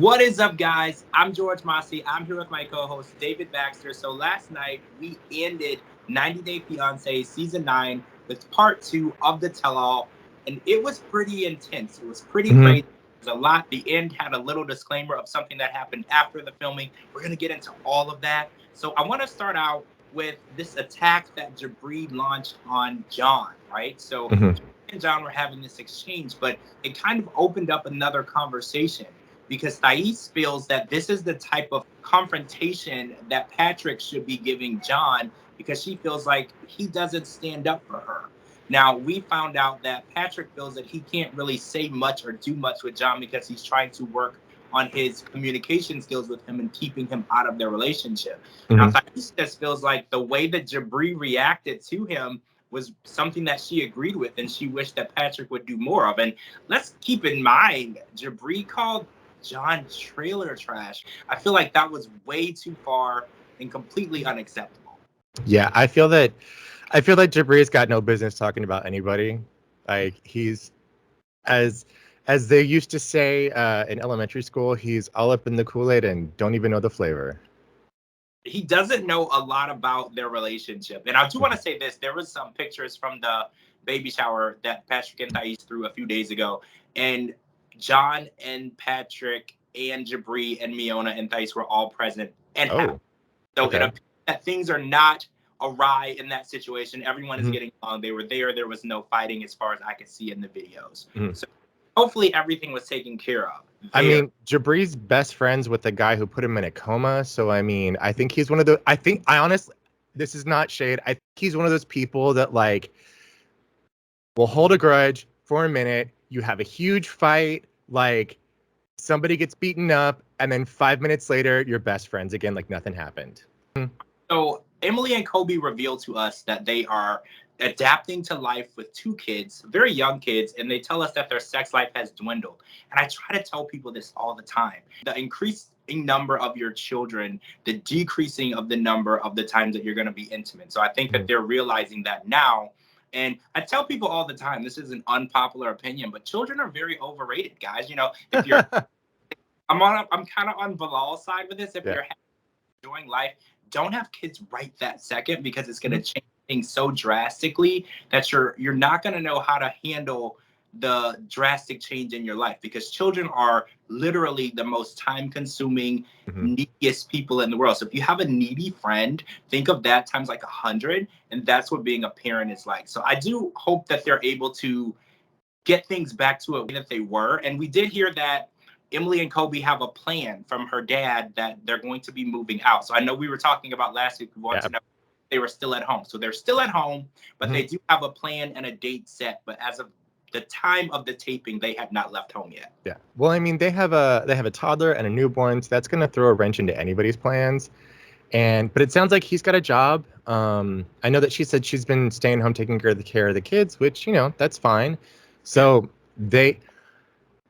What is up, guys? I'm George Mossey. I'm here with my co-host, David Baxter. So last night, we ended 90 Day Fiance Season 9 with Part 2 of the Tell-All, and it was pretty intense. It was pretty crazy. There's a lot. The end had a little disclaimer of something that happened after the filming. We're going to get into all of that. So I want to start out with this attack that Jabri launched on John, right? So and John were having this exchange, but it kind of opened up another conversation, because Thais feels that this is the type of confrontation that Patrick should be giving John, because she feels like he doesn't stand up for her. Now, we found out that Patrick feels that he can't really say much or do much with John because he's trying to work on his communication skills with him and keeping him out of their relationship. Now, Thais just feels like the way that Jabri reacted to him was something that she agreed with and she wished that Patrick would do more of. And let's keep in mind, Jabri called John trailer trash. I feel like that was way too far and completely unacceptable. Yeah, I feel that Jabri's got no business talking about anybody. Like, he's, as they used to say in elementary school, he's all up in the Kool-Aid and don't even know the flavor. He doesn't know a lot about their relationship. And I do want to say this. There was some pictures from the baby shower that Patrick and Thais threw a few days ago. And John and Patrick and Jabri and Miona and Thais were all present and happy. So it appears that things are not awry in that situation. Everyone is getting along. They were there. There was no fighting as far as I could see in the videos. So hopefully everything was taken care of. I mean, Jabri's best friends with the guy who put him in a coma. So, I mean, I think he's one of the, I honestly, this is not shade. I think he's one of those people that, like, will hold a grudge for a minute. You have a huge fight, like somebody gets beaten up, and then 5 minutes later, you're best friends again, like nothing happened. So Emily and Kobe revealed to us that they are adapting to life with 2 kids, very young kids, and they tell us that their sex life has dwindled. And I try to tell people this all the time. The increasing number of your children, the decreasing of the number of the times that you're going to be intimate. So I think that they're realizing that now. And I tell people all the time, this is an unpopular opinion, but children are very overrated, guys. You know, if you're, I'm kind of on Bilal's side with this. If you're enjoying life, don't have kids right that second, because it's going to change things so drastically that you're not going to know how to handle the drastic change in your life, because children are literally the most time-consuming, neediest people in the world. So if you have a needy friend, think of that times like 100, and that's what being a parent is like. So I do hope that they're able to get things back to a way that they were. And we did hear that Emily and Kobe have a plan from her dad that they're going to be moving out. So I know we were talking about last week, we wanted to know if they were still at home. So they're still at home, but they do have a plan and a date set. But as of the time of the taping, they have not left home yet. Yeah. Well, I mean, they have a toddler and a newborn, so that's going to throw a wrench into anybody's plans. But it sounds like he's got a job. I know that she said she's been staying home taking care of the kids, which, you know, that's fine. So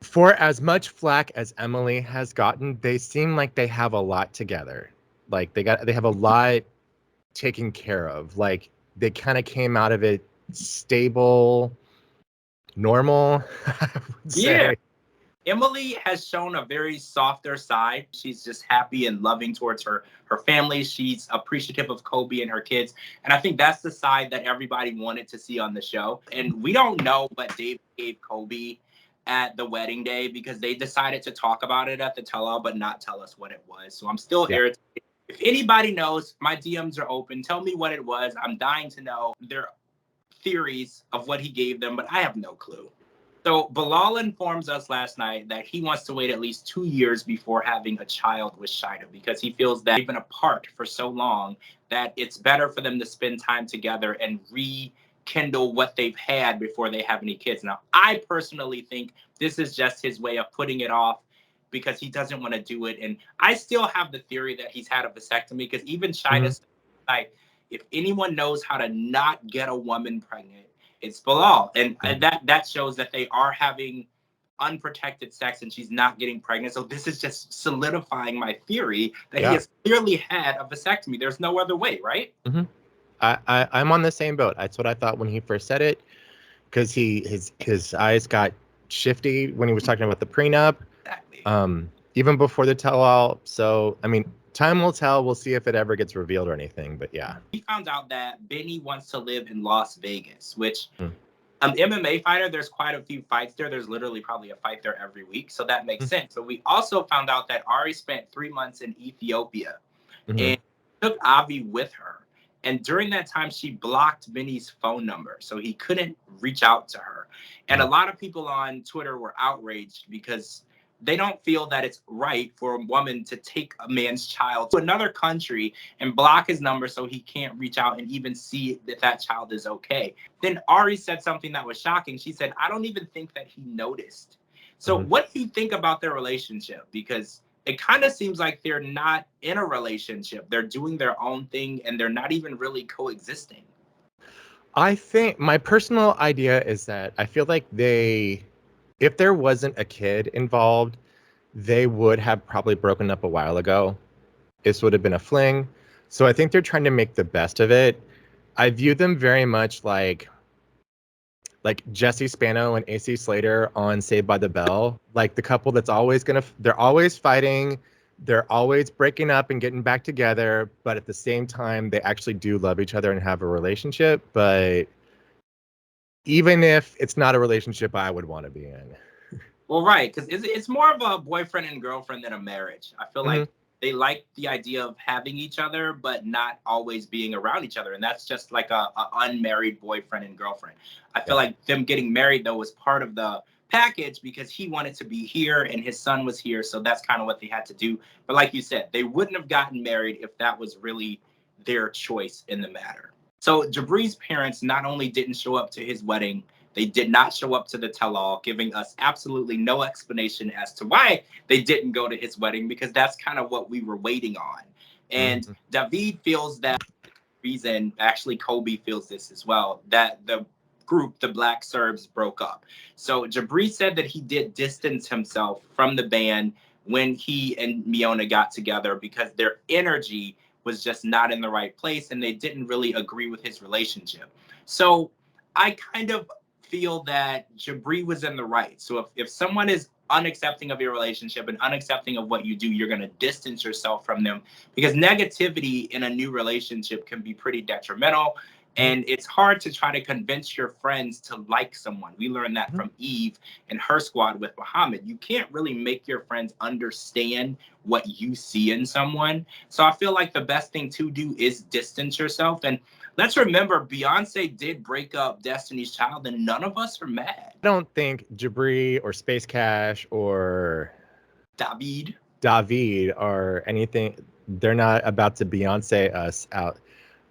for as much flack as Emily has gotten, they seem like they have a lot together. Like they have a lot taken care of. Like they kind of came out of it stable, normal, I would say. Emily has shown a very softer side. She's just happy and loving towards her family. She's appreciative of Kobe and her kids. And I think that's the side that everybody wanted to see on the show. And we don't know what Dave gave Kobe at the wedding day, because they decided to talk about it at the tell-all but not tell us what it was. So I'm still irritated. If anybody knows, my DMs are open. Tell me what it was. I'm dying to know their theories of what he gave them, but I have no clue. So Bilal informs us last night that he wants to wait at least 2 years before having a child with Shida, because he feels that they've been apart for so long that it's better for them to spend time together and rekindle what they've had before they have any kids. Now, I personally think this is just his way of putting it off because he doesn't want to do it. And I still have the theory that he's had a vasectomy, because even Shida, like, if anyone knows how to not get a woman pregnant, it's Bilal. And that shows that they are having unprotected sex and she's not getting pregnant. So this is just solidifying my theory that he has clearly had a vasectomy. There's no other way, right? I'm on the same boat. That's what I thought when he first said it, because his eyes got shifty when he was talking about the prenup. Exactly. even before the tell-all. So, I mean, time will tell. We'll see if it ever gets revealed or anything. But yeah. We found out that Benny wants to live in Las Vegas, which Mm. MMA fighter, there's quite a few fights there. There's literally probably a fight there every week. So that makes sense. So we also found out that Ari spent 3 months in Ethiopia Mm-hmm. and took Avi with her. And during that time, she blocked Benny's phone number, so he couldn't reach out to her. And a lot of people on Twitter were outraged because they don't feel that it's right for a woman to take a man's child to another country and block his number so he can't reach out and even see that that child is okay. Then Ari said something that was shocking. She said, I don't even think that he noticed. So Mm-hmm. what do you think about their relationship? Because it kind of seems like they're not in a relationship. They're doing their own thing and they're not even really coexisting. I think my personal idea is that I feel like if there wasn't a kid involved, they would have probably broken up a while ago. This would have been a fling. So I think they're trying to make the best of it. I view them very much like Jesse Spano and AC Slater on Saved by the Bell, like the couple that's they're always fighting, they're always breaking up and getting back together, but at the same time, they actually do love each other and have a relationship. But even if it's not a relationship I would want to be in. Well, right, because it's more of a boyfriend and girlfriend than a marriage. I feel Mm-hmm. like they like the idea of having each other, but not always being around each other. And that's just like a unmarried boyfriend and girlfriend. I feel Yeah. like them getting married, though, was part of the package because he wanted to be here and his son was here. So that's kind of what they had to do. But like you said, they wouldn't have gotten married if that was really their choice in the matter. So Jabri's parents not only didn't show up to his wedding, they did not show up to the tell-all, giving us absolutely no explanation as to why they didn't go to his wedding, because that's kind of what we were waiting on. And Mm-hmm. David feels that reason, actually Kobe feels this as well, that the group, the Black Serbs, broke up. So Jabri said that he did distance himself from the band when he and Miona got together because their energy was just not in the right place and they didn't really agree with his relationship. So I kind of feel that Jabri was in the right. So if someone is unaccepting of your relationship and unaccepting of what you do, you're going to distance yourself from them, because negativity in a new relationship can be pretty detrimental. And it's hard to try to convince your friends to like someone. We learned that from Eve and her squad with Muhammad. You can't really make your friends understand what you see in someone. So I feel like the best thing to do is distance yourself. And let's remember, Beyonce did break up Destiny's Child, and none of us are mad. I don't think Jabri or Space Cash or David or anything, they're not about to Beyonce us out.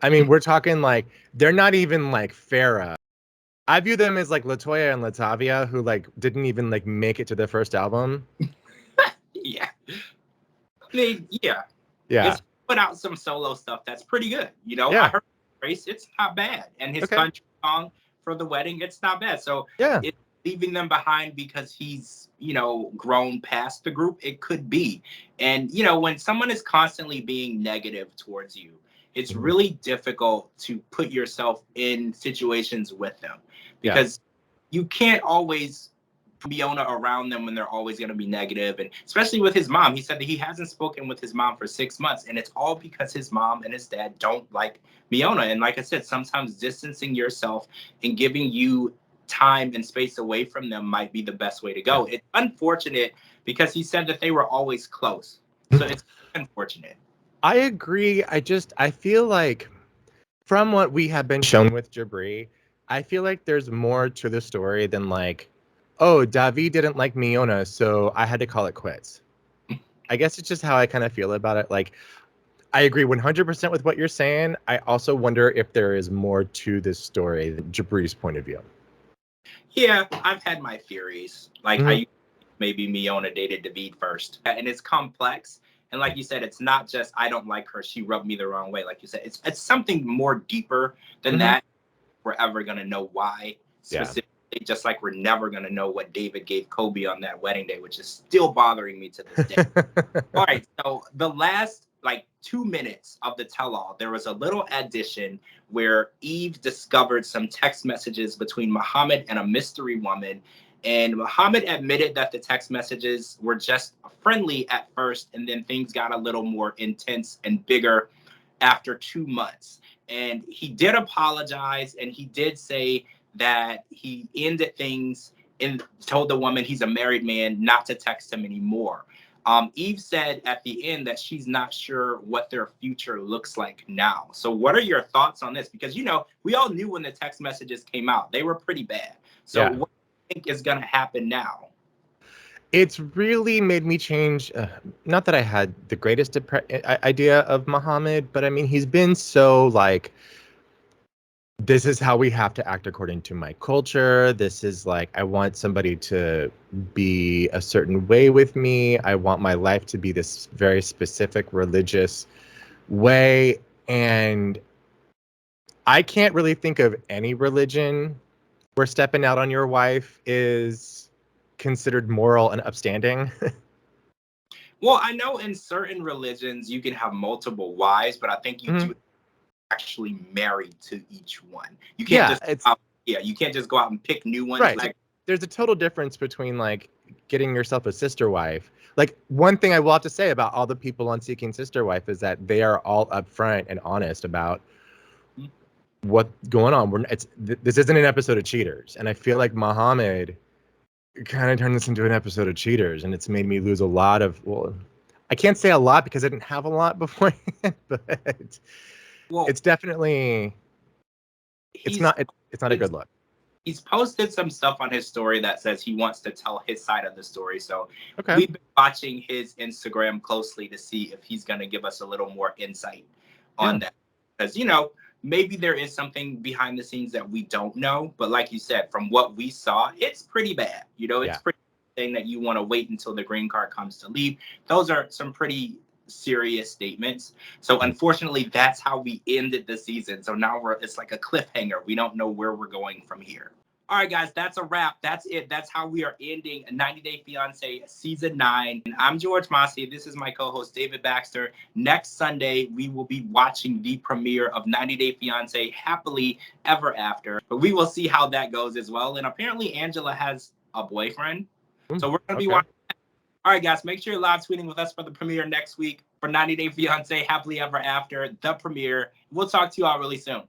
I mean, we're talking like they're not even like Farrah. I view them as like Latoya and Latavia, who like didn't even like make it to the first album. Yeah. I mean, yeah. Yeah. It's put out some solo stuff that's pretty good. You know, I Yeah. heard Grace, it's not bad. And his Okay. country song for the wedding, it's not bad. So Yeah. it's leaving them behind because he's, grown past the group. It could be. And, when someone is constantly being negative towards you, it's Mhm. really difficult to put yourself in situations with them Yeah. because you can't always Fiona around them when they're always going to be negative. And especially with his mom, he said that he hasn't spoken with his mom for 6 months, and it's all because his mom and his dad don't like Fiona. And like I said, sometimes distancing yourself and giving you time and space away from them might be the best way to go. It's unfortunate because he said that they were always close. So it's unfortunate. I agree. I feel like from what we have been shown with Jabri, I feel like there's more to the story than like, oh, David didn't like Miona, so I had to call it quits. I guess it's just how I kind of feel about it. Like, I agree 100% with what you're saying. I also wonder if there is more to this story than Jabri's point of view. Yeah, I've had my theories. Like, Mhm. maybe Miona dated David first. And it's complex. And like you said, it's not just I don't like her, she rubbed me the wrong way. Like you said, it's something more deeper than that. We're ever gonna know why specifically. Just like we're never gonna know what David gave Kobe on that wedding day, which is still bothering me to this day. All right, so the last like 2 minutes of the tell-all, there was a little addition where Eve discovered some text messages between Muhammad and a mystery woman, And Muhammad admitted that the text messages were just friendly at first, and then things got a little more intense and bigger after 2 months. And he did apologize, and he did say that he ended things and told the woman he's a married man not to text him anymore. Eve said at the end that she's not sure what their future looks like now. So, what are your thoughts on this? Because, we all knew when the text messages came out, they were pretty bad. So, what do you think is going to happen now? It's really made me change. Not that I had the greatest idea of Muhammad, but I mean, he's been so like, this is how we have to act according to my culture. This is like, I want somebody to be a certain way with me. I want my life to be this very specific religious way. And I can't really think of any religion where stepping out on your wife is considered moral and upstanding. Well, I know in certain religions you can have multiple wives, but I think you do actually married to each one. You can't you can't just go out and pick new ones. Right. Like, there's a total difference between like getting yourself a sister wife. Like, one thing I will have to say about all the people on Seeking Sister Wife is that they are all upfront and honest about what's going on. This isn't an episode of Cheaters, and I feel like Muhammad kind of turned this into an episode of Cheaters, and it's made me lose a lot of. Well, I can't say a lot because I didn't have a lot beforehand, but it's definitely it's not a good look. He's posted some stuff on his story that says he wants to tell his side of the story. So okay. We've been watching his Instagram closely to see if he's going to give us a little more insight on that. Because, maybe there is something behind the scenes that we don't know. But like you said, from what we saw, it's pretty bad. It's pretty thing that you want to wait until the green card comes to leave. Those are some pretty serious statements. So unfortunately, that's how we ended the season. So now it's like a cliffhanger. We don't know where we're going from here. All right, guys, that's a wrap. That's it. That's how we are ending 90 Day Fiance Season 9. And I'm George Mossey. This is my co-host, David Baxter. Next Sunday, we will be watching the premiere of 90 Day Fiance Happily Ever After. But we will see how that goes as well. And apparently, Angela has a boyfriend. So we're going to be watching that. All right, guys, make sure you're live tweeting with us for the premiere next week for 90 Day Fiance Happily Ever After, the premiere. We'll talk to you all really soon.